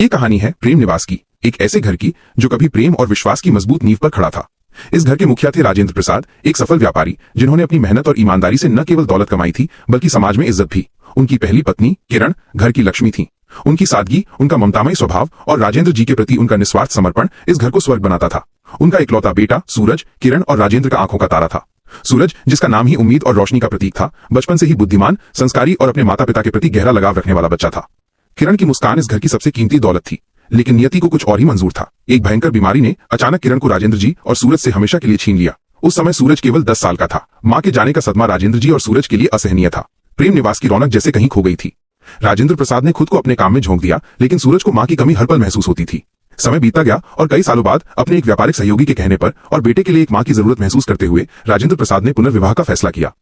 ये कहानी है प्रेम निवास की, एक ऐसे घर की जो कभी प्रेम और विश्वास की मजबूत नींव पर खड़ा था। इस घर के मुखिया थे राजेंद्र प्रसाद, एक सफल व्यापारी जिन्होंने अपनी मेहनत और ईमानदारी से न केवल दौलत कमाई थी बल्कि समाज में इज्जत भी। उनकी पहली पत्नी किरण घर की लक्ष्मी थी। उनकी सादगी, उनका ममतामयी स्वभाव और राजेंद्र जी के प्रति उनका निस्वार्थ समर्पण इस घर को स्वर्ग बनाता था। उनका इकलौता बेटा सूरज किरण और राजेंद्र का आंखों का तारा था। सूरज, जिसका नाम ही उम्मीद और रोशनी का प्रतीक था, बचपन से ही बुद्धिमान, संस्कारी और अपने माता पिता के प्रति गहरा लगाव रखने वाला बच्चा था। किरण की मुस्कान इस घर की सबसे कीमती दौलत थी, लेकिन नियति को कुछ और ही मंजूर था। एक भयंकर बीमारी ने अचानक किरण को राजेंद्र जी और सूरज से हमेशा के लिए छीन लिया। उस समय सूरज केवल 10 साल का था। मां के जाने का सदमा राजेंद्र जी और सूरज के लिए असहनीय था। प्रेम निवास की रौनक जैसे कहीं खो गई थी। राजेंद्र प्रसाद ने खुद को अपने काम में झोंक दिया, लेकिन सूरज को मां की कमी हर पल महसूस होती थी। समय बीता गया और कई सालों बाद अपने एक व्यापारिक सहयोगी के कहने पर और बेटे के लिए एक मां की जरूरत महसूस करते हुए राजेंद्र प्रसाद ने पुनर्विवाह का फैसला किया।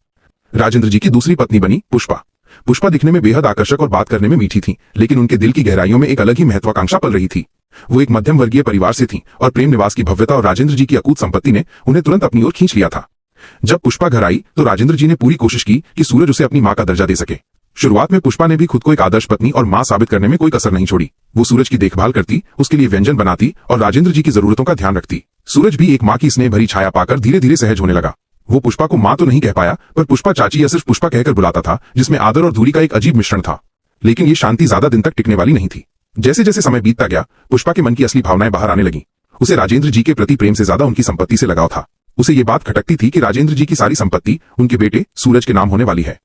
राजेंद्र जी की दूसरी पत्नी बनी पुष्पा। पुष्पा दिखने में बेहद आकर्षक और बात करने में मीठी थी, लेकिन उनके दिल की गहराइयों में एक अलग ही महत्वाकांक्षा पल रही थी। वो एक मध्यम वर्गीय परिवार से थी और प्रेम निवास की भव्यता और राजेंद्र जी की अकूत संपत्ति ने उन्हें तुरंत अपनी ओर खींच लिया था। जब पुष्पा घर आई तो राजेंद्र जी ने पूरी कोशिश की कि सूरज उसे अपनी मां का दर्जा दे सके। शुरुआत में पुष्पा ने भी खुद को एक आदर्श पत्नी और मां साबित करने में कोई कसर नहीं छोड़ी। वो सूरज की देखभाल करती, उसके लिए व्यंजन बनाती और राजेंद्र जी की जरूरतों का ध्यान रखती। सूरज भी एक मां की स्नेह भरी छाया पाकर धीरे धीरे सहज होने लगा। वो पुष्पा को मां तो नहीं कह पाया, पर पुष्पा चाची या सिर्फ पुष्पा कहकर बुलाता था, जिसमें आदर और दूरी का एक अजीब मिश्रण था। लेकिन ये शांति ज्यादा दिन तक टिकने वाली नहीं थी। जैसे जैसे समय बीतता गया, पुष्पा के मन की असली भावनाएं बाहर आने लगी। उसे राजेंद्र जी के प्रति प्रेम से ज्यादा उनकी संपत्ति से लगाव था। उसे ये बात खटकती थी कि राजेंद्र जी की सारी संपत्ति उनके बेटे सूरज के नाम होने वाली है।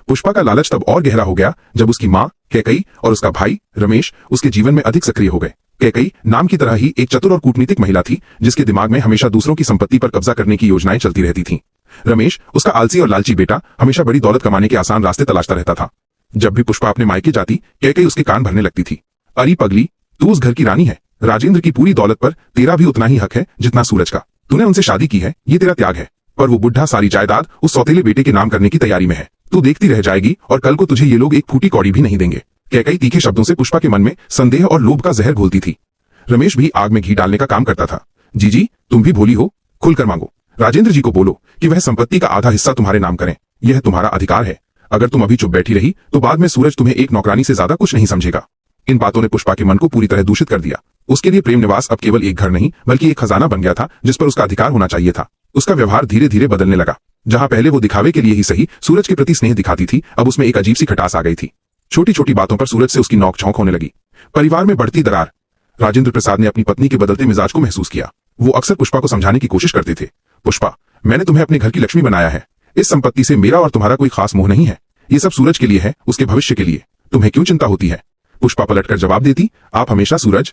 पुष्पा का लालच तब और गहरा हो गया जब उसकी मां कैकई और उसका भाई रमेश उसके जीवन में अधिक सक्रिय हो गए। कैकई नाम की तरह ही एक चतुर और कूटनीतिक महिला थी, जिसके दिमाग में हमेशा दूसरों की संपत्ति पर कब्जा करने की योजनाएं चलती रहती थीं। रमेश, उसका आलसी और लालची बेटा, हमेशा बड़ी दौलत कमाने के आसान रास्ते तलाशता रहता था। जब भी पुष्पा अपने मायके जाती, कैकई उसके कान भरने लगती थी। अरे पगली, तू उस घर की रानी है। राजेंद्र की पूरी दौलत पर तेरा भी उतना ही हक है जितना सूरज का। तूने उनसे शादी की है, ये तेरा त्याग है। पर वो बुढ़ा सारी जायदाद उस सौतेले बेटे के नाम करने की तैयारी में है। तू देखती रह जाएगी और कल को तुझे ये लोग एक फूटी कौड़ी भी नहीं देंगे। कैकई तीखे शब्दों से पुष्पा के मन में संदेह और लोभ का जहर घोलती थी। रमेश भी आग में घी डालने का काम करता था। जीजी, तुम भी भोली हो, खुलकर मांगो। राजेंद्र जी को बोलो कि वह संपत्ति का आधा हिस्सा तुम्हारे नाम करें। यह तुम्हारा अधिकार है। अगर तुम अभी चुप बैठी रही तो बाद में सूरज तुम्हें एक नौकरानी से ज्यादा कुछ नहीं समझेगा। इन बातों ने पुष्पा के मन को पूरी तरह दूषित कर दिया। उसके लिए प्रेम निवास अब केवल एक घर नहीं बल्कि एक खजाना बन गया था, जिस पर उसका अधिकार होना चाहिए था। उसका व्यवहार धीरे धीरे बदलने लगा। जहां पहले वो दिखावे के लिए ही सही सूरज के प्रति स्नेह दिखाती थी, अब उसमें एक अजीब सी खटास आ गई थी। छोटी छोटी बातों पर सूरज से उसकी नोक झोंक होने लगी। परिवार में बढ़ती दरार। राजेंद्र प्रसाद ने अपनी पत्नी के बदलते मिजाज को महसूस किया। वो अक्सर पुष्पा को समझाने की कोशिश करते थे। पुष्पा, मैंने तुम्हें अपने घर की लक्ष्मी बनाया है। इस संपत्ति से मेरा और तुम्हारा कोई खास मोह नहीं है। ये सब सूरज के लिए है, उसके भविष्य के लिए। तुम्हें क्यों चिंता होती है? पुष्पा पलटकर जवाब देती, आप हमेशा सूरज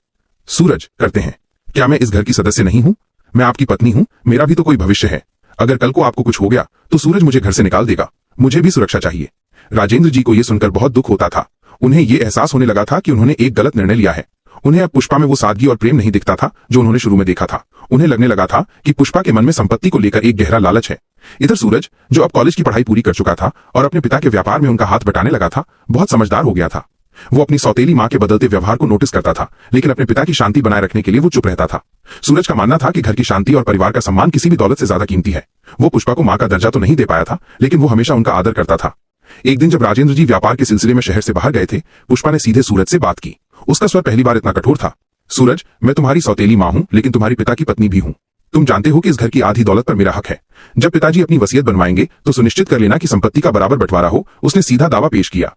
सूरज करते हैं। क्या मैं इस घर की सदस्य नहीं हूं? मैं आपकी पत्नी हूं, मेरा भी तो कोई भविष्य है। अगर कल को आपको कुछ हो गया तो सूरज मुझे घर से निकाल देगा। मुझे भी सुरक्षा चाहिए। राजेंद्र जी को यह सुनकर बहुत दुख होता था। उन्हें यह एहसास होने लगा था कि उन्होंने एक गलत निर्णय लिया है। उन्हें अब पुष्पा में वो सादगी और प्रेम नहीं दिखता था जो उन्होंने शुरू में देखा था। उन्हें लगने लगा था कि पुष्पा के मन में संपत्ति को लेकर एक गहरा लालच है। इधर सूरज, जो अब कॉलेज की पढ़ाई पूरी कर चुका था और अपने पिता के व्यापार में उनका हाथ बटाने लगा था, बहुत समझदार हो गया था। वो अपनी सौतेली मां के बदलते व्यवहार को नोटिस करता था, लेकिन अपने पिता की शांति बनाए रखने के लिए वो चुप रहता था। सूरज का मानना था कि घर की शांति और परिवार का सम्मान किसी भी दौलत से ज्यादा कीमती है। वो पुष्पा को मां का दर्जा तो नहीं दे पाया था, लेकिन वो हमेशा उनका आदर करता था। एक दिन जब राजेंद्र जी व्यापार के सिलसिले में शहर से बाहर गए थे, पुष्पा ने सीधे सूरज से बात की। उसका स्वर पहली बार इतना कठोर था। सूरज, मैं तुम्हारी सौतेली मां हूं, लेकिन तुम्हारी पिता की पत्नी भी हूं। तुम जानते हो कि इस घर की आधी दौलत पर मेरा हक है। जब पिताजी अपनी वसीयत बनवाएंगे तो सुनिश्चित कर लेना कि संपत्ति का बराबर बंटवारा हो। उसने सीधा दावा पेश किया।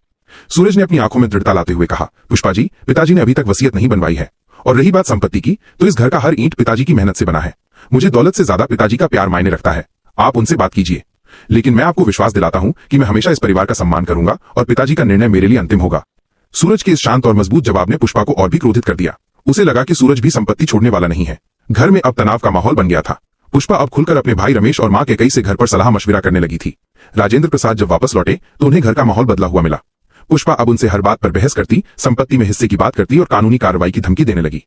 सूरज ने अपनी आंखों में दृढ़ता लाते हुए कहा, पुष्पा जी, पिताजी ने अभी तक वसीयत नहीं बनवाई है। और रही बात संपत्ति की, तो इस घर का हर ईंट पिताजी की मेहनत से बना है। मुझे दौलत से ज्यादा पिताजी का प्यार मायने रखता है। आप उनसे बात कीजिए। लेकिन मैं आपको विश्वास दिलाता हूं कि मैं हमेशा इस परिवार का सम्मान करूंगा और पिताजी का निर्णय मेरे लिए अंतिम होगा। सूरज के इस शांत और मजबूत जवाब ने पुष्पा को और भी क्रोधित कर दिया। उसे लगा कि सूरज भी संपत्ति छोड़ने वाला नहीं है। घर में अब तनाव का माहौल बन गया था। पुष्पा अब खुलकर अपने भाई रमेश और मां कैकई से घर पर सलाह मशविरा करने लगी थी। राजेंद्र प्रसाद जब वापस लौटे तो उन्हें घर का माहौल बदला हुआ मिला। पुष्पा अब उनसे हर बात पर बहस करती, संपत्ति में हिस्से की बात करती और कानूनी कार्रवाई की धमकी देने लगी।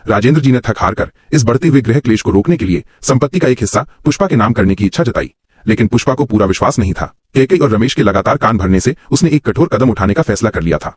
राजेंद्र जी ने थक हार कर इस बढ़ते हुए गृह क्लेश को रोकने के लिए संपत्ति का एक हिस्सा पुष्पा के नाम करने की इच्छा जताई, लेकिन पुष्पा को पूरा विश्वास नहीं था। कैकई और रमेश के लगातार कान भरने से उसने एक कठोर कदम उठाने का फैसला कर लिया था।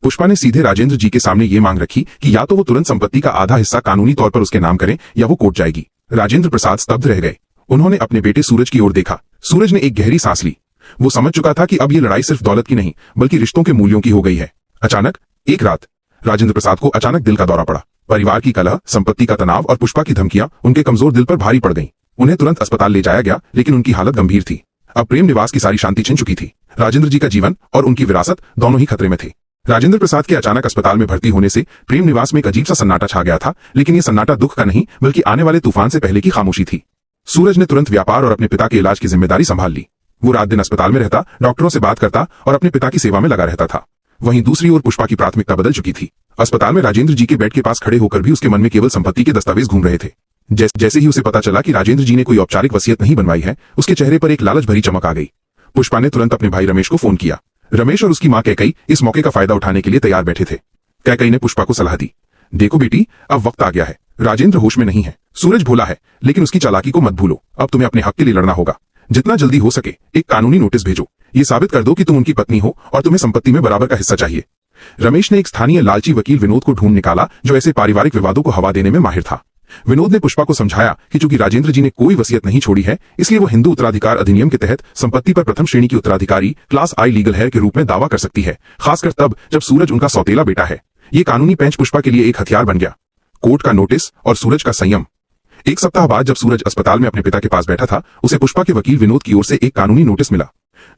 पुष्पा ने सीधे राजेंद्र जी के सामने ये मांग रखी कि या तो वो तुरंत संपत्ति का आधा हिस्सा कानूनी तौर पर उसके नाम करें या वो कोर्ट जाएगी। राजेंद्र प्रसाद स्तब्ध रह गए। उन्होंने अपने बेटे सूरज की ओर देखा। सूरज ने एक गहरी सांस ली। वो समझ चुका था कि अब ये लड़ाई सिर्फ दौलत की नहीं बल्कि रिश्तों के मूल्यों की हो गई है। अचानक एक रात राजेंद्र प्रसाद को अचानक दिल का दौरा पड़ा। परिवार की कलह, संपत्ति का तनाव और पुष्पा की धमकियां उनके कमजोर दिल पर भारी पड़ गईं। उन्हें तुरंत अस्पताल ले जाया गया, लेकिन उनकी हालत गंभीर थी। अब प्रेम निवास की सारी शांति छिन चुकी थी। राजेंद्र जी का जीवन और उनकी विरासत दोनों ही खतरे में थे। राजेंद्र प्रसाद के अचानक अस्पताल में भर्ती होने से प्रेम निवास में एक अजीब सा सन्नाटा छा गया था, लेकिन ये सन्नाटा दुख का नहीं बल्कि आने वाले तूफान से पहले की खामोशी थी। सूरज ने तुरंत व्यापार और अपने पिता के इलाज की जिम्मेदारी संभाल ली। वो रात दिन अस्पताल में रहता, डॉक्टरों से बात करता और अपने पिता की सेवा में लगा रहता था। वहीं दूसरी ओर पुष्पा की प्राथमिकता बदल चुकी थी। अस्पताल में राजेंद्र जी के बेड के पास खड़े होकर भी उसके मन में केवल संपत्ति के दस्तावेज घूम रहे थे। जैसे ही उसे पता चला कि राजेंद्र जी ने कोई औपचारिक वसीयत नहीं बनवाई है, उसके चेहरे पर एक लालच भरी चमक आ गई। पुष्पा ने तुरंत अपने भाई रमेश को फोन किया। रमेश और उसकी मां कैकई इस मौके का फायदा उठाने के लिए तैयार बैठे थे। कैकई ने पुष्पा को सलाह दी, देखो बेटी, अब वक्त आ गया है। राजेंद्र होश में नहीं है, सूरज भोला है, लेकिन उसकी चालाकी को मत भूलो। अब तुम्हें अपने हक के लिए लड़ना होगा। जितना जल्दी हो सके एक कानूनी नोटिस भेजो। ये साबित कर दो कि तुम उनकी पत्नी हो और तुम्हें संपत्ति में बराबर का हिस्सा चाहिए। रमेश ने एक स्थानीय लालची वकील विनोद को ढूंढ निकाला, जो ऐसे पारिवारिक विवादों को हवा देने में माहिर था। विनोद ने पुष्पा को समझाया कि चूंकि राजेंद्र जी ने कोई वसीयत नहीं छोड़ी है, इसलिए वो हिंदू उत्तराधिकार अधिनियम के तहत संपत्ति पर प्रथम श्रेणी की उत्तराधिकारी क्लास आई लीगल हेयर के रूप में दावा कर सकती है, खासकर तब जब सूरज उनका सौतेला बेटा है। ये कानूनी पेंच पुष्पा के लिए एक हथियार बन गया। कोर्ट का नोटिस और सूरज का संयम। एक सप्ताह बाद जब सूरज अस्पताल में अपने पिता के पास बैठा था, उसे पुष्पा के वकील विनोद की ओर से एक कानूनी नोटिस मिला।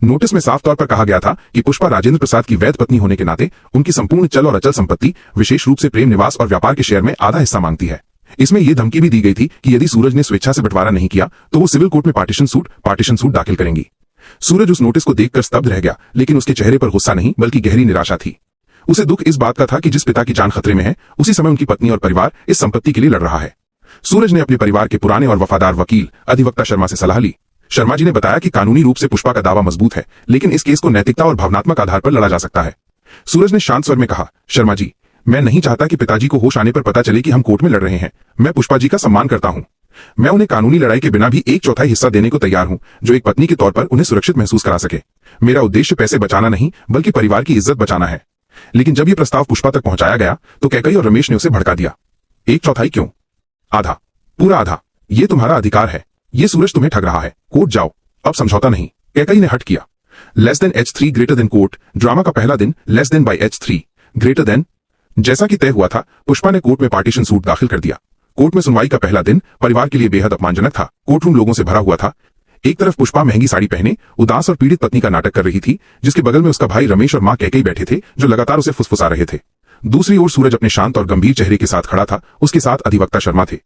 नोटिस में साफ तौर पर कहा गया था कि पुष्पा राजेंद्र प्रसाद की वैध पत्नी होने के नाते उनकी संपूर्ण चल और अचल संपत्ति, विशेष रूप से प्रेम निवास और व्यापार के शेयर में आधा हिस्सा मांगती है। इसमें यह धमकी भी दी गई थी कि यदि सूरज ने स्वेच्छा से बंटवारा नहीं किया तो वो सिविल कोर्ट में पार्टीशन सूट दाखिल करेंगी। सूरज उस नोटिस को देखकर स्तब्ध रह गया, लेकिन उसके चेहरे पर गुस्सा नहीं बल्कि गहरी निराशा थी। उसे दुख इस बात का था कि जिस पिता की जान खतरे में है, उसी समय उनकी पत्नी और परिवार इस संपत्ति के लिए लड़ रहा है। सूरज ने अपने परिवार के पुराने और वफादार वकील अधिवक्ता शर्मा से सलाह ली। शर्मा जी ने बताया कि कानूनी रूप से पुष्पा का दावा मजबूत है, लेकिन इस केस को नैतिकता और भावनात्मक आधार पर लड़ा जा सकता है। सूरज ने शांत स्वर में कहा, शर्मा जी, मैं नहीं चाहता कि पिताजी को होश आने पर पता चले कि हम कोर्ट में लड़ रहे हैं। मैं पुष्पा जी का सम्मान करता हूं। मैं उन्हें कानूनी लड़ाई के बिना भी 1/4 हिस्सा देने को तैयार हूं, जो एक पत्नी के तौर पर उन्हें सुरक्षित महसूस करा सके। मेरा उद्देश्य पैसे बचाना नहीं बल्कि परिवार की इज्जत बचाना है। लेकिन जब यह प्रस्ताव पुष्पा तक पहुंचाया गया तो कैकई और रमेश ने उसे भड़का दिया। 1/4 क्यों? आधा, पूरा आधा। ये तुम्हारा अधिकार है। ये सूरज तुम्हें ठग रहा है। कोर्ट जाओ, अब समझौता नहीं। कैकई ने हट किया। H3 greater than court drama का पहला दिन H3 greater than। जैसा कि तय हुआ था, पुष्पा ने कोर्ट में पार्टीशन सूट दाखिल कर दिया। कोर्ट में सुनवाई का पहला दिन परिवार के लिए बेहद अपमानजनक था। कोर्टरूम लोगों से भरा हुआ था। एक तरफ पुष्पा महंगी साड़ी पहने उदास और पीड़ित पत्नी का नाटक कर रही थी, जिसके बगल में उसका भाई रमेश और मां कैकई बैठे थे, जो लगातार उसे फुसफुसा रहे थे। दूसरी ओर सूरज अपने शांत और गंभीर चेहरे के साथ खड़ा था। उसके साथ अधिवक्ता शर्मा थे।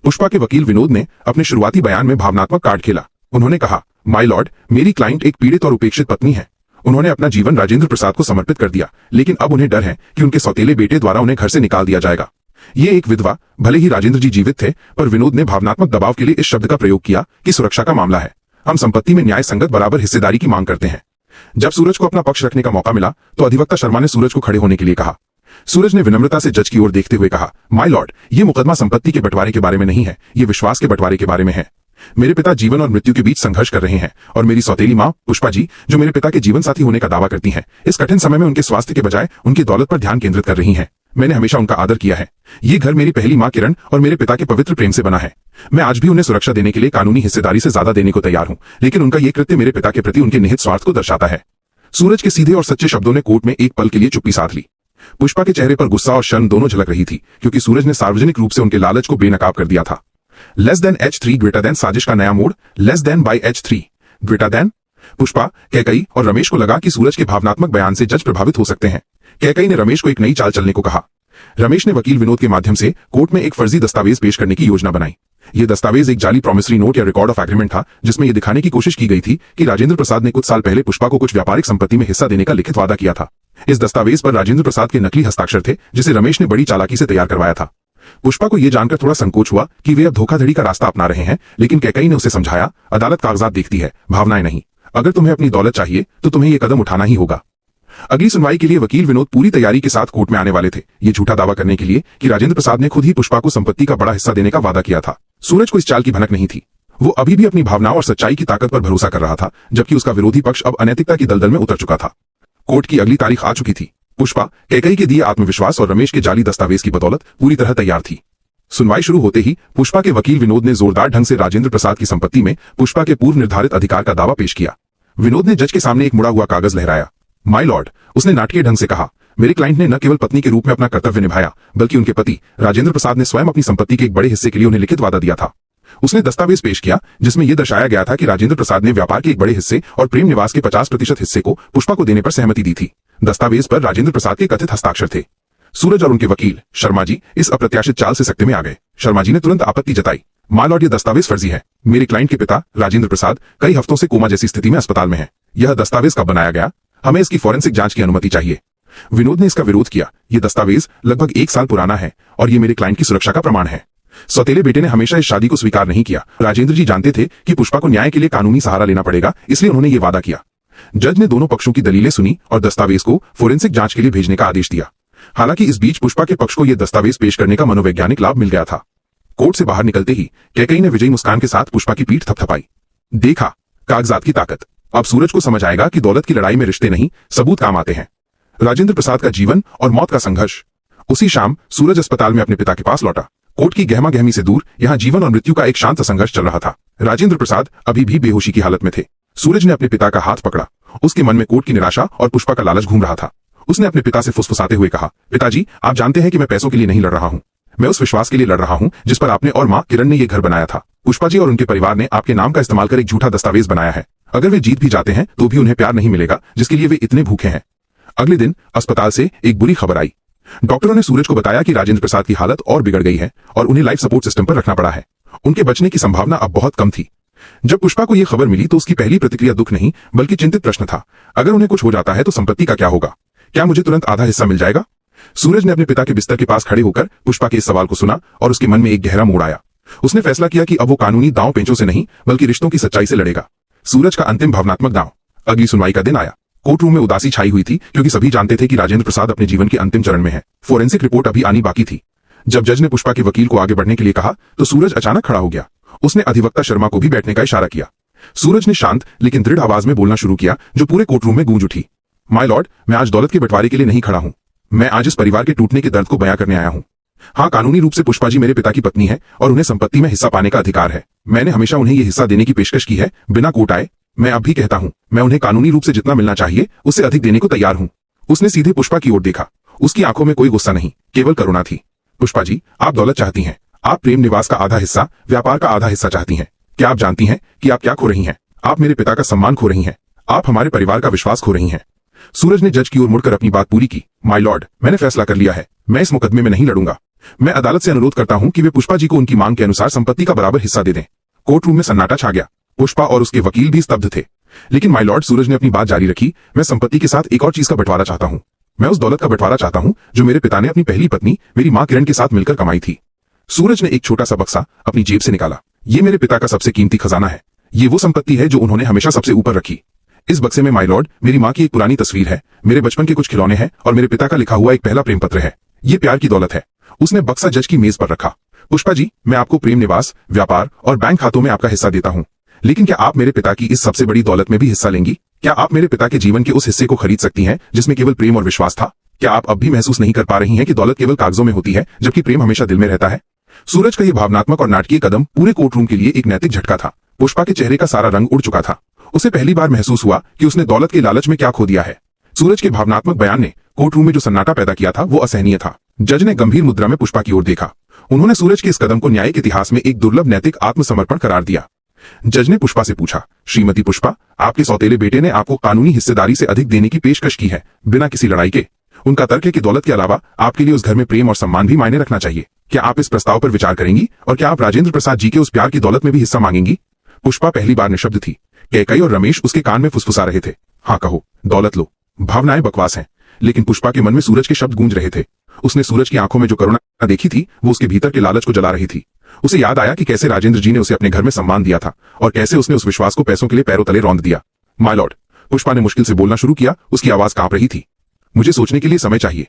पुष्पा के वकील विनोद ने अपने शुरुआती बयान में भावनात्मक कार्ड खेला। उन्होंने कहा, माय लॉर्ड, मेरी क्लाइंट एक पीड़ित और उपेक्षित पत्नी है। उन्होंने अपना जीवन राजेंद्र प्रसाद को समर्पित कर दिया, लेकिन अब उन्हें डर है कि उनके सौतेले बेटे द्वारा उन्हें घर से निकाल दिया जाएगा। ये एक विधवा, भले ही राजेंद्र जी जीवित थे, पर विनोद ने भावनात्मक दबाव के लिए इस शब्द का प्रयोग किया कि सुरक्षा का मामला है। हम संपत्ति में न्याय संगत बराबर हिस्सेदारी की मांग करते हैं। जब सूरज को अपना पक्ष रखने का मौका मिला तो अधिवक्ता शर्मा ने सूरज को खड़े होने के लिए कहा। सूरज ने विनम्रता से जज की ओर देखते हुए कहा, माय लॉर्ड, ये मुकदमा संपत्ति के बंटवारे के बारे में नहीं है, ये विश्वास के बंटवारे के बारे में है। मेरे पिता जीवन और मृत्यु के बीच संघर्ष कर रहे हैं और मेरी सौतेली मां पुष्पा जी, जो मेरे पिता के जीवन साथी होने का दावा करती हैं, इस कठिन समय में उनके स्वास्थ्य के बजाय उनकी दौलत पर ध्यान केंद्रित कर रही हैं। मैंने हमेशा उनका आदर किया है। ये घर मेरी पहली मां किरण और मेरे पिता के पवित्र प्रेम से बना है। मैं आज भी उन्हें सुरक्षा देने के लिए कानूनी हिस्सेदारी से ज्यादा देने को तैयार हूं, लेकिन उनका ये कृत्य मेरे पिता के प्रति उनके निहित स्वार्थ को दर्शाता है। सूरज के सीधे और सच्चे शब्दों ने कोर्ट में एक पल के लिए चुप्पी साध ली। पुष्पा के चेहरे पर गुस्सा और शर्म दोनों झलक रही थी, क्योंकि सूरज ने सार्वजनिक रूप से उनके लालच को बेनकाब कर दिया था। H3 greater than साजिश का नया मोड़ H3 greater than। Pushpa, Kaikeyi और रमेश को लगा कि सूरज के भावनात्मक बयान से जज प्रभावित हो सकते हैं। कैकई ने रमेश को एक नई चाल चलने को कहा। रमेश ने वकील विनोद के माध्यम से कोर्ट में एक फर्जी दस्तावेज पेश करने की योजना बनाई। यह दस्तावेज एक जाली प्रॉमिसरी नोट या रिकॉर्ड ऑफ एग्रीमेंट था, जिसमें यह दिखाने की कोशिश की गई थी कि राजेंद्र प्रसाद ने कुछ साल पहले पुष्पा को कुछ व्यापारिक संपत्ति में हिस्सा देने का लिखित वादा किया था। इस दस्तावेज पर राजेंद्र प्रसाद के नकली हस्ताक्षर थे, जिसे रमेश ने बड़ी चालाकी से तैयार करवाया था। पुष्पा को यह जानकर थोड़ा संकोच हुआ कि वे अब धोखाधड़ी का रास्ता अपना रहे हैं, लेकिन कैकई ने उसे समझाया, अदालत कागजात देखती है, भावनाएं नहीं। अगर तुम्हें अपनी दौलत चाहिए तो तुम्हें यह कदम उठाना ही होगा। अगली सुनवाई के लिए वकील विनोद पूरी तैयारी के साथ कोर्ट में आने वाले थे, ये झूठा दावा करने के लिए कि राजेंद्र प्रसाद ने खुद ही पुष्पा को संपत्ति का बड़ा हिस्सा देने का वादा किया था। सूरज को इस चाल की भनक नहीं थी। वो अभी भी अपनी भावनाओं और सच्चाई की ताकत पर भरोसा कर रहा था, जबकि उसका विरोधी पक्ष अब अनैतिकता की दलदल में उतर चुका था। कोर्ट की अगली तारीख आ चुकी थी। पुष्पा, कैकई के दिए आत्मविश्वास और रमेश के जाली दस्तावेज की बदौलत पूरी तरह तैयार थी। सुनवाई शुरू होते ही पुष्पा के वकील विनोद ने जोरदार ढंग से राजेंद्र प्रसाद की संपत्ति में पुष्पा के पूर्व निर्धारित अधिकार का दावा पेश किया। विनोद ने जज के सामने एक मुड़ा हुआ कागज लहराया। माय लॉर्ड, उसने नाटकीय ढंग से कहा, मेरे क्लाइंट ने न केवल पत्नी के रूप में अपना कर्तव्य निभाया, बल्कि उनके पति राजेंद्र प्रसाद ने स्वयं अपनी संपत्ति के एक बड़े हिस्से के लिए उन्हें लिखित वादा दिया था। उसने दस्तावेज पेश किया जिसमें यह दर्शाया गया था कि राजेंद्र प्रसाद ने व्यापार के एक बड़े हिस्से और प्रेम निवास के 50% हिस्से को पुष्पा को देने पर सहमति दी थी। दस्तावेज पर राजेंद्र प्रसाद के कथित हस्ताक्षर थे। सूरज और उनके वकील शर्मा जी इस अप्रत्याशित चाल से सकते में आ गए। शर्मा जी ने तुरंत आपत्ति जताई, माय लॉर्ड, ये दस्तावेज फर्जी है। मेरे क्लाइंट के पिता राजेंद्र प्रसाद कई हफ्तों से कोमा जैसी स्थिति में अस्पताल में है। यह दस्तावेज कब बनाया गया? हमें इसकी फॉरेंसिक जांच की अनुमति चाहिए। विनोद ने इसका विरोध किया। यह दस्तावेज लगभग 1 साल पुराना है और ये मेरे क्लाइंट की सुरक्षा का प्रमाण है। सौतेले बेटे ने हमेशा इस शादी को स्वीकार नहीं किया। राजेंद्र जी जानते थे कि पुष्पा को न्याय के लिए कानूनी सहारा लेना पड़ेगा, इसलिए उन्होंने ये वादा किया। जज ने दोनों पक्षों की दलीलें सुनी और दस्तावेज को फोरेंसिक जांच के लिए भेजने का आदेश दिया। हालांकि इस बीच पुष्पा के पक्ष को यह दस्तावेज पेश करने का मनोवैज्ञानिक लाभ मिल गया था। कोर्ट से बाहर निकलते ही कैकई ने विजयी मुस्कान के साथ पुष्पा की पीठ थपथपाई। देखा कागजात की ताकत। अब सूरज को समझ आएगा कि दौलत की लड़ाई में रिश्ते नहीं, सबूत काम आते हैं। राजेंद्र प्रसाद का जीवन और मौत का संघर्ष। उसी शाम सूरज अस्पताल में अपने पिता के पास लौटा। कोर्ट की गहमा गहमी से दूर यहाँ जीवन और मृत्यु का एक शांत संघर्ष चल रहा था। राजेंद्र प्रसाद अभी भी बेहोशी की हालत में थे। सूरज ने अपने पिता का हाथ पकड़ा। उसके मन में कोर्ट की निराशा और पुष्पा का लालच घूम रहा था। उसने अपने पिता से फुसफुसाते हुए कहा, पिताजी, आप जानते हैं कि मैं पैसों के लिए नहीं लड़ रहा हूँ। मैं उस विश्वास के लिए लड़ रहा हूँ जिस पर आपने और माँ किरण ने ये घर बनाया था। पुष्पा जी और उनके परिवार ने आपके नाम का इस्तेमाल कर एक झूठा दस्तावेज बनाया है। अगर वे जीत भी जाते हैं तो भी उन्हें प्यार नहीं मिलेगा जिसके लिए वे इतने भूखे हैं। अगले दिन अस्पताल से एक बुरी खबर आई। डॉक्टरों ने सूरज को बताया कि राजेंद्र प्रसाद की हालत और बिगड़ गई है और उन्हें लाइफ सपोर्ट सिस्टम पर रखना पड़ा है। उनके बचने की संभावना अब बहुत कम थी। जब पुष्पा को यह खबर मिली तो उसकी पहली प्रतिक्रिया दुख नहीं बल्कि चिंतित प्रश्न था। अगर उन्हें कुछ हो जाता है तो संपत्ति का क्या होगा? क्या मुझे तुरंत आधा हिस्सा मिल जाएगा? सूरज ने अपने पिता के बिस्तर के पास खड़े होकर पुष्पा के इस सवाल को सुना और उसके मन में एक गहरा मोड़ आया। उसने फैसला किया कि अब वो कानूनी दांव पेंचों से नहीं बल्कि रिश्तों की सच्चाई से लड़ेगा। सूरज का अंतिम भावनात्मक दांव। अगली सुनवाई का दिन आया। कोर्ट रूम में उदासी छाई हुई थी क्योंकि सभी जानते थे कि राजेंद्र प्रसाद अपने जीवन के अंतिम चरण में है। फोरेंसिक रिपोर्ट अभी आनी बाकी थी। जब जज ने पुष्पा के वकील को आगे बढ़ने के लिए कहा तो सूरज अचानक खड़ा हो गया। उसने अधिवक्ता शर्मा को भी बैठने का इशारा किया। सूरज ने शांत लेकिन दृढ़ आवाज में बोलना शुरू किया जो पूरे कोर्ट रूम में गूंज उठी। माय लॉर्ड, मैं आज दौलत के बंटवारे के लिए नहीं खड़ा हूँ। मैं आज इस परिवार के टूटने के दर्द को बयां करने आया हूँ। हाँ, कानूनी रूप से पुष्पा जी मेरे पिता की पत्नी है और उन्हें संपत्ति में हिस्सा पाने का अधिकार है। मैंने हमेशा उन्हें यह हिस्सा देने की पेशकश की है बिना कोर्ट आए। मैं अब भी कहता हूँ, मैं उन्हें कानूनी रूप से जितना मिलना चाहिए उससे अधिक देने को तैयार हूँ। उसने सीधे पुष्पा की ओर देखा। उसकी आंखों में कोई गुस्सा नहीं, केवल करुणा थी। पुष्पा जी, आप दौलत चाहती हैं। आप प्रेम निवास का आधा हिस्सा, व्यापार का आधा हिस्सा चाहती हैं। क्या आप जानती हैं कि आप क्या खो रही हैं? आप मेरे पिता का सम्मान खो रही हैं। आप हमारे परिवार का विश्वास खो रही हैं। सूरज ने जज की ओर मुड़कर अपनी बात पूरी की। माय लॉर्ड, मैंने फैसला कर लिया है। मैं इस मुकदमे में नहीं लड़ूंगा। मैं अदालत से अनुरोध करता हूं कि वे पुष्पा जी को उनकी मांग के अनुसार संपत्ति का बराबर हिस्सा दे दें। कोर्ट रूम में सन्नाटा छा गया। पुष्पा और उसके वकील भी स्तब्ध थे। लेकिन माय लॉर्ड, सूरज ने अपनी बात जारी रखी, मैं संपत्ति के साथ एक और चीज का बंटवारा चाहता हूं। मैं उस दौलत का बंटवारा चाहता हूं जो मेरे पिता ने अपनी पहली पत्नी मेरी मां किरण के साथ मिलकर कमाई थी। सूरज ने एक छोटा सा बक्सा अपनी जेब से निकाला। ये मेरे पिता का सबसे कीमती खजाना है। ये वो संपत्ति है जो उन्होंने हमेशा सबसे ऊपर रखी। इस बक्से में माय लॉर्ड मेरी मां की एक पुरानी तस्वीर है, मेरे बचपन के कुछ खिलौने हैं और मेरे पिता का लिखा हुआ एक पहला प्रेम पत्र है। ये प्यार की दौलत है। उसने बक्सा जज की मेज पर रखा। पुष्पा जी, मैं आपको प्रेम निवास, व्यापार और बैंक खातों में आपका हिस्सा देता हूं, लेकिन क्या आप मेरे पिता की इस सबसे बड़ी दौलत में भी हिस्सा लेंगी? क्या आप मेरे पिता के जीवन के उस हिस्से को खरीद सकती हैं जिसमें केवल प्रेम और विश्वास था? क्या आप अब भी महसूस नहीं कर पा रही हैं कि दौलत केवल कागजों में होती है जबकि प्रेम हमेशा दिल में रहता है? सूरज का यह भावनात्मक और नाटकीय कदम पूरे कोर्ट रूम के लिए एक नैतिक झटका था। पुष्पा के चेहरे का सारा रंग उड़ चुका था। उसे पहली बार महसूस हुआ कि उसने दौलत के लालच में क्या खो दिया है। सूरज के भावनात्मक बयान ने कोर्ट रूम में जो सन्नाटा पैदा किया था वो असहनीय था। जज ने गंभीर मुद्रा में पुष्पा की ओर देखा। उन्होंने सूरज के इस कदम को न्यायिक इतिहास में एक दुर्लभ नैतिक आत्मसमर्पण करार दिया। जज ने पुष्पा से पूछा, श्रीमती पुष्पा, आपके सौतेले बेटे ने आपको कानूनी हिस्सेदारी से अधिक देने की पेशकश की है बिना किसी लड़ाई के। उनका तर्क है कि दौलत के अलावा आपके लिए उस घर में प्रेम और सम्मान भी मायने रखना चाहिए। क्या आप इस प्रस्ताव पर विचार करेंगी और क्या आप राजेंद्र प्रसाद जी के उस प्यार की दौलत में भी हिस्सा मांगेंगी? पुष्पा पहली बार निशब्द थी। कैकई और रमेश उसके कान में फुसफुसा रहे थे, हाँ कहो, दौलत लो। भावनाएं बकवास हैं, लेकिन पुष्पा के मन में सूरज के शब्द गूंज रहे थे। उसने सूरज की आंखों में जो करुणा देखी थी वो उसके भीतर के लालच को जला रही थी। उसे याद आया कि कैसे राजेंद्र जी ने उसे अपने घर में सम्मान दिया था और कैसे उसने उस विश्वास को पैसों के लिए पैरों तले रौंद दिया। माय लॉर्ड, पुष्पा ने मुश्किल से बोलना शुरू किया। उसकी आवाज कांप रही थी। मुझे सोचने के लिए समय चाहिए।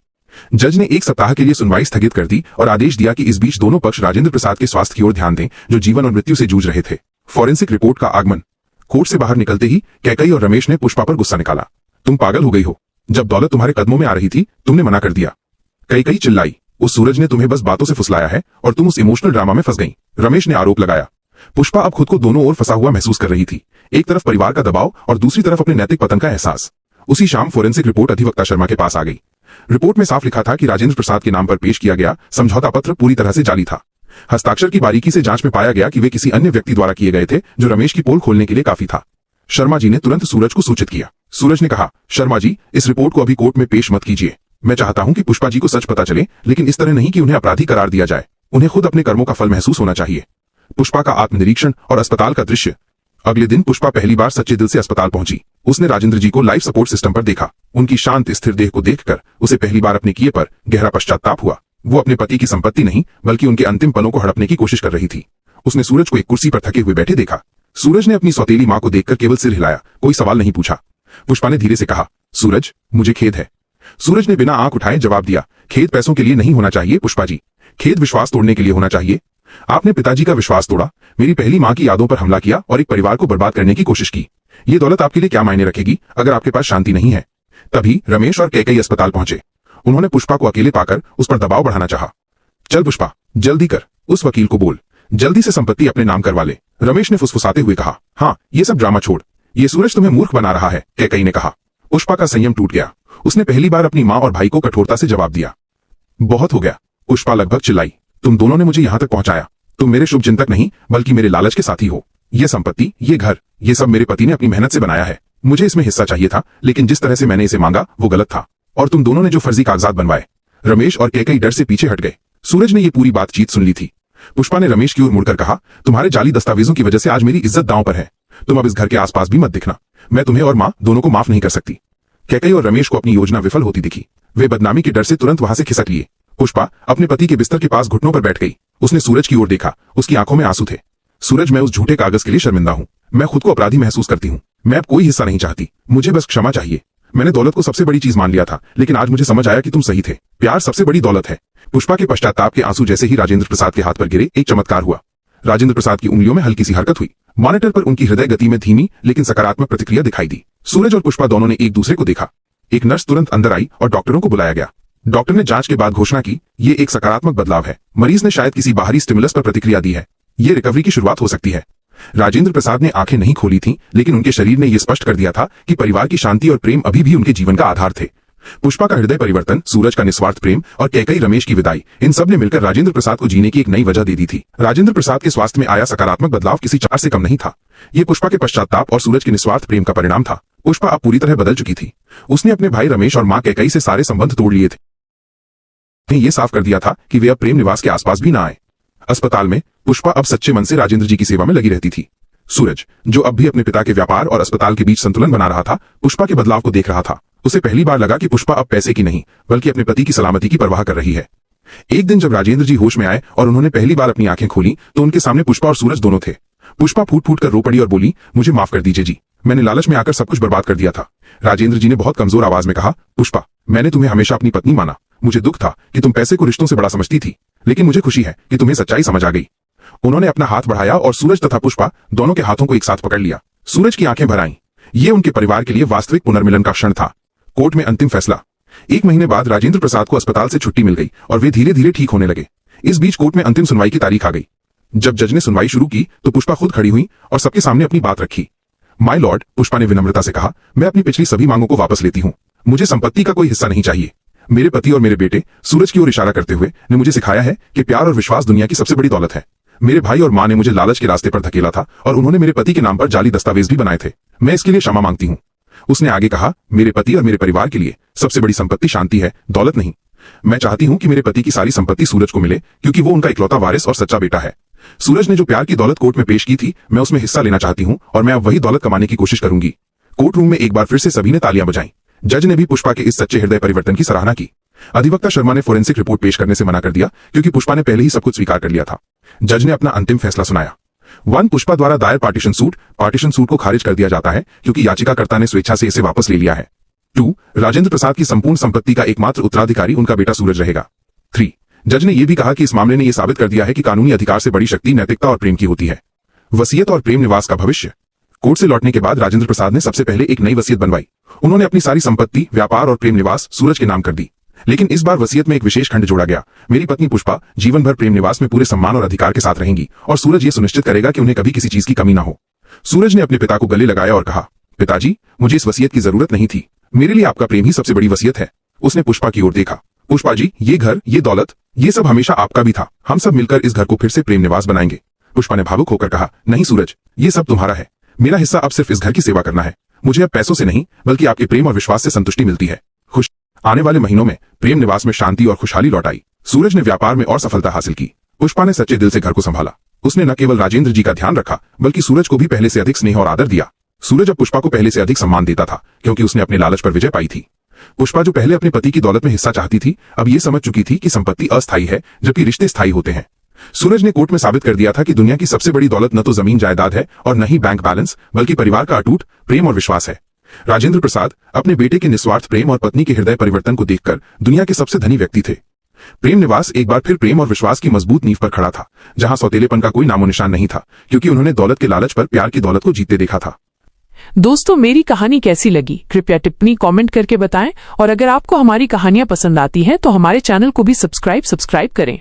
जज ने 1 सप्ताह के लिए सुनवाई स्थगित कर दी और आदेश दिया कि इस बीच दोनों पक्ष राजेंद्र प्रसाद के स्वास्थ्य की ओर ध्यान दें जो जीवन और मृत्यु से जूझ रहे थे। फॉरेंसिक रिपोर्ट का आगमन। कोर्ट से बाहर निकलते ही कैकई और रमेश ने पुष्पा पर गुस्सा निकाला। तुम पागल हो गई हो। जब दौलत तुम्हारे कदमों में आ रही थी तुमने मना कर दिया। कैकई चिल्लाई, उस सूरज ने तुम्हें बस बातों से फुसलाया है और तुम उस इमोशनल ड्रामा में फंस गई। रमेश ने आरोप लगाया। पुष्पा अब खुद को दोनों ओर फंसा हुआ महसूस कर रही थी। एक तरफ परिवार का दबाव और दूसरी तरफ अपने नैतिक पतन का एहसास। उसी शाम फोरेंसिक रिपोर्ट अधिवक्ता शर्मा के पास आ गई। रिपोर्ट में साफ लिखा था कि राजेंद्र प्रसाद के नाम पर पेश किया गया समझौता पत्र पूरी तरह से जाली था। हस्ताक्षर की बारीकी से जांच में पाया गया कि वे किसी अन्य व्यक्ति द्वारा किए गए थे, जो रमेश की पोल खोलने के लिए काफी था। शर्मा जी ने तुरंत सूरज को सूचित किया। सूरज ने कहा, शर्मा जी, इस रिपोर्ट को अभी कोर्ट में पेश मत कीजिए। मैं चाहता हूं कि पुष्पा जी को सच पता चले, लेकिन इस तरह नहीं कि उन्हें अपराधी करार दिया जाए। उन्हें खुद अपने कर्मों का फल महसूस होना चाहिए। पुष्पा का आत्मनिरीक्षण और अस्पताल का दृश्य। अगले दिन पुष्पा पहली बार सच्चे दिल से अस्पताल पहुंची। उसने राजेंद्र जी को लाइफ सपोर्ट सिस्टम पर देखा। उनकी शांत स्थिर देह को देखकर उसे पहली बार अपने किए पर गहरा पश्चाताप हुआ। वो अपने पति की संपत्ति नहीं, बल्कि उनके अंतिम पलों को हड़पने की कोशिश कर रही थी। उसने सूरज को एक कुर्सी पर थके हुए बैठे देखा। सूरज ने अपनी सौतेली मां को देखकर केवल सिर हिलाया, कोई सवाल नहीं पूछा। पुष्पा ने धीरे से कहा, सूरज, मुझे खेद है। सूरज ने बिना आंख उठाए जवाब दिया, खेद पैसों के लिए नहीं होना चाहिए पुष्पा जी, खेद विश्वास तोड़ने के लिए होना चाहिए। आपने पिताजी का विश्वास तोड़ा, मेरी पहली मां की यादों पर हमला किया और एक परिवार को बर्बाद करने की कोशिश की। ये दौलत आपके लिए क्या मायने रखेगी अगर आपके पास शांति नहीं है। तभी रमेश और कैकई अस्पताल पहुंचे। उन्होंने पुष्पा को अकेले पाकर उस पर दबाव बढ़ाना चाहा। चल पुष्पा, जल्दी कर, उस वकील को बोल, जल्दी से संपत्ति अपने नाम करवा ले। रमेश ने फुसफुसाते हुए कहा, हाँ, ये सब ड्रामा छोड़, ये सूरज तुम्हें मूर्ख बना रहा है, कैकई ने कहा। पुष्पा का संयम टूट गया। उसने पहली बार अपनी मां और भाई को कठोरता से जवाब दिया। बहुत हो गया, पुष्पा लगभग चिल्लाई। तुम दोनों ने मुझे यहां तक पहुंचाया। तुम मेरे शुभ चिंतक नहीं, बल्कि मेरे लालच के साथी हो। ये संपत्ति, ये घर, ये सब मेरे पति ने अपनी मेहनत से बनाया है। मुझे इसमें हिस्सा चाहिए था, लेकिन जिस तरह से मैंने इसे मांगा वो गलत था। और तुम दोनों ने जो फर्जी कागजात बनवाए। रमेश और कैकई डर से पीछे हट गए। सूरज ने ये पूरी बातचीत सुन ली थी। पुष्पा ने रमेश की ओर मुड़कर कहा, तुम्हारे जाली दस्तावेजों की वजह से आज मेरी इज्जत दांव पर है। तुम अब इस घर के आसपास भी मत दिखना। मैं तुम्हें और मां दोनों को माफ नहीं कर सकती। कैकई और रमेश को अपनी योजना विफल होती दिखी। वे बदनामी के डर से तुरंत वहां से खिसक लिए। पुष्पा अपने पति के बिस्तर के पास घुटनों पर बैठ गई। उसने सूरज की ओर देखा। उसकी आंखों में आंसू थे। सूरज, मैं उस झूठे कागज के लिए शर्मिंदा हूं। मैं खुद को अपराधी महसूस करती हूं। मैं अब कोई हिस्सा नहीं चाहती। मुझे बस क्षमा चाहिए। मैंने दौलत को सबसे बड़ी चीज मान लिया था, लेकिन आज मुझे समझ आया कि तुम सही थे। प्यार सबसे बड़ी दौलत है। पुष्पा के पश्चाताप के आंसू जैसे ही राजेंद्र प्रसाद के हाथ पर गिरे, एक चमत्कार हुआ। राजेंद्र प्रसाद की उंगलियों में हल्की सी हरकत हुई। मॉनिटर पर उनकी हृदय गति में धीमी लेकिन सकारात्मक प्रतिक्रिया दिखाई दी। सूरज और पुष्पा दोनों ने एक दूसरे को देखा। एक नर्स तुरंत अंदर आई और डॉक्टरों को बुलाया गया। डॉक्टर ने जांच के बाद घोषणा की, ये एक सकारात्मक बदलाव है। मरीज ने शायद किसी बाहरी स्टिमुलस पर प्रतिक्रिया दी है। ये रिकवरी की शुरुआत हो सकती है। राजेंद्र प्रसाद ने आंखें नहीं खोली थीं, लेकिन उनके शरीर ने यह स्पष्ट कर दिया था कि परिवार की शांति और प्रेम अभी भी उनके जीवन का आधार थे। पुष्पा का हृदय परिवर्तन, सूरज का निस्वार्थ प्रेम और कैकई रमेश की विदाई, इन सब ने मिलकर राजेंद्र प्रसाद को जीने की एक नई वजह दे दी थी। राजेंद्र प्रसाद के स्वास्थ्य में आया सकारात्मक बदलाव किसी चार से कम नहीं था। ये पुष्पा के पश्चाताप और सूरज के निस्वार्थ प्रेम का परिणाम था। पुष्पा अब पूरी तरह बदल चुकी थी। उसने अपने भाई रमेश और मां कैकई से सारे संबंध तोड़ लिए थे। ये साफ कर दिया था कि वे अब प्रेम निवास के आसपास भी न आए। अस्पताल में पुष्पा अब सच्चे मन से राजेंद्र जी की सेवा में लगी रहती थी। सूरज, जो अब भी अपने पिता के व्यापार और अस्पताल के बीच संतुलन बना रहा था, पुष्पा के बदलाव को देख रहा था। उसे पहली बार लगा कि पुष्पा अब पैसे की नहीं, बल्कि अपने पति की सलामती की परवाह कर रही है। एक दिन जब राजेंद्र जी होश में आए और उन्होंने पहली बार अपनी आंखें खोली, तो उनके सामने पुष्पा और सूरज दोनों थे। पुष्पा फूट फूट कर रो पड़ी और बोली, मुझे माफ कर दीजिए जी, मैंने लालच में आकर सब कुछ बर्बाद कर दिया था। राजेंद्र जी ने बहुत कमजोर आवाज में कहा, पुष्पा, मैंने तुम्हें हमेशा अपनी पत्नी माना। मुझे दुख था कि तुम पैसे को रिश्तों से बड़ा समझती थी, लेकिन मुझे खुशी है कि तुम्हें सच्चाई समझ आ गई। उन्होंने अपना हाथ बढ़ाया और सूरज तथा पुष्पा दोनों के हाथों को एक साथ पकड़ लिया। सूरज की आंखें भर आईं। ये उनके परिवार के लिए वास्तविक पुनर्मिलन का क्षण था। कोर्ट में अंतिम फैसला। 1 महीने बाद राजेंद्र प्रसाद को अस्पताल से छुट्टी मिल गई और वे धीरे धीरे ठीक होने लगे। इस बीच कोर्ट में अंतिम सुनवाई की तारीख आ गई। जब जज ने सुनवाई शुरू की तो पुष्पा खुद खड़ी हुई और सबके सामने अपनी बात रखी। माय लॉर्ड, पुष्पा ने विनम्रता से कहा, मैं अपनी पिछली सभी मांगों को वापस लेती हूँ। मुझे संपत्ति का कोई हिस्सा नहीं चाहिए। मेरे पति और मेरे बेटे, सूरज की ओर इशारा करते हुए, ने मुझे सिखाया है कि प्यार और विश्वास दुनिया की सबसे बड़ी दौलत है। मेरे भाई और मां ने मुझे लालच के रास्ते पर धकेला था और उन्होंने मेरे पति के नाम पर जाली दस्तावेज भी बनाए थे। मैं इसके लिए क्षमा मांगती हूँ। उसने आगे कहा, मेरे पति और मेरे परिवार के लिए सबसे बड़ी संपत्ति शांति है, दौलत नहीं। मैं चाहती हूँ कि मेरे पति की सारी संपत्ति सूरज को मिले, क्योंकि वो उनका इकलौता वारिस और सच्चा बेटा है। सूरज ने जो प्यार की दौलत कोर्ट में पेश की थी, मैं उसमें हिस्सा लेना चाहती हूँ और मैं अब वही दौलत कमाने की कोशिश करूंगी। कोर्ट रूम में एक बार फिर से सभी ने तालियां बजाईं। जज ने भी पुष्पा के इस सच्चे हृदय परिवर्तन की सराहना की। अधिवक्ता शर्मा ने फोरेंसिक रिपोर्ट पेश करने से मना कर दिया, क्योंकि पुष्पा ने पहले ही सब कुछ स्वीकार कर लिया था। जज ने अपना अंतिम फैसला सुनाया। 1. पुष्पा द्वारा दायर पार्टीशन सूट को खारिज कर दिया जाता है, क्योंकि याचिकाकर्ता ने स्वेच्छा से इसे वापस ले लिया है। 2. राजेंद्र प्रसाद की संपूर्ण संपत्ति का एकमात्र उत्तराधिकारी उनका बेटा सूरज रहेगा। 3. जज ने यह भी कहा कि इस मामले ने यह साबित कर दिया है कि कानूनी अधिकार से बड़ी शक्ति नैतिकता और प्रेम की होती है। वसीयत और प्रेम निवास का भविष्य। कोर्ट से लौटने के बाद राजेंद्र प्रसाद ने सबसे पहले एक नई वसीयत बनवाई। उन्होंने अपनी सारी संपत्ति, व्यापार और प्रेम निवास सूरज के नाम कर दी। लेकिन इस बार वसीयत में एक विशेष खंड जोड़ा गया। मेरी पत्नी पुष्पा जीवन भर प्रेम निवास में पूरे सम्मान और अधिकार के साथ रहेंगी और सूरज ये सुनिश्चित करेगा कि उन्हें कभी किसी चीज की कमी ना हो। सूरज ने अपने पिता को गले लगाया और कहा, पिताजी, मुझे इस वसीयत की जरूरत नहीं थी। मेरे लिए आपका प्रेम ही सबसे बड़ी वसीयत है। उसने पुष्पा की ओर देखा। पुष्पा जी, ये घर, ये दौलत, ये सब हमेशा आपका भी था। हम सब मिलकर इस घर को फिर से प्रेम निवास बनाएंगे। पुष्पा ने भावुक होकर कहा, नहीं सूरज, ये सब तुम्हारा है। मेरा हिस्सा अब सिर्फ इस घर की सेवा करना है। मुझे अब पैसों से नहीं, बल्कि आपके प्रेम और विश्वास से संतुष्टि मिलती है। खुश आने वाले महीनों में प्रेम निवास में शांति और खुशहाली लौट आई। सूरज ने व्यापार में और सफलता हासिल की। पुष्पा ने सच्चे दिल से घर को संभाला। उसने न केवल राजेंद्र जी का ध्यान रखा, बल्कि सूरज को भी पहले से अधिक स्नेह और आदर दिया। सूरज अब पुष्पा को पहले से अधिक सम्मान देता था, क्योंकि उसने अपने लालच पर विजय पाई थी। पुष्पा, जो पहले अपने पति की दौलत में हिस्सा चाहती थी, अब ये समझ चुकी थी कि संपत्ति अस्थायी है, जबकि रिश्ते स्थायी होते हैं। सूरज ने कोर्ट में साबित कर दिया था कि दुनिया की सबसे बड़ी दौलत न तो जमीन जायदाद है और न ही बैंक बैलेंस, बल्कि परिवार का अटूट प्रेम और विश्वास है। राजेंद्र प्रसाद अपने बेटे के निस्वार्थ प्रेम और पत्नी के हृदय परिवर्तन को देखकर दुनिया के सबसे धनी व्यक्ति थे। प्रेम निवास एक बार फिर प्रेम और विश्वास की मजबूत नींव पर खड़ा था, जहां सौतेलेपन का कोई नामो निशान नहीं था, क्योंकि उन्होंने दौलत के लालच पर प्यार की दौलत को जीतते देखा था। दोस्तों, मेरी कहानी कैसी लगी कृपया टिप्पणी कमेंट करके बताएं, और अगर आपको हमारी कहानियां पसंद आती हैं तो हमारे चैनल को भी सब्सक्राइब करें।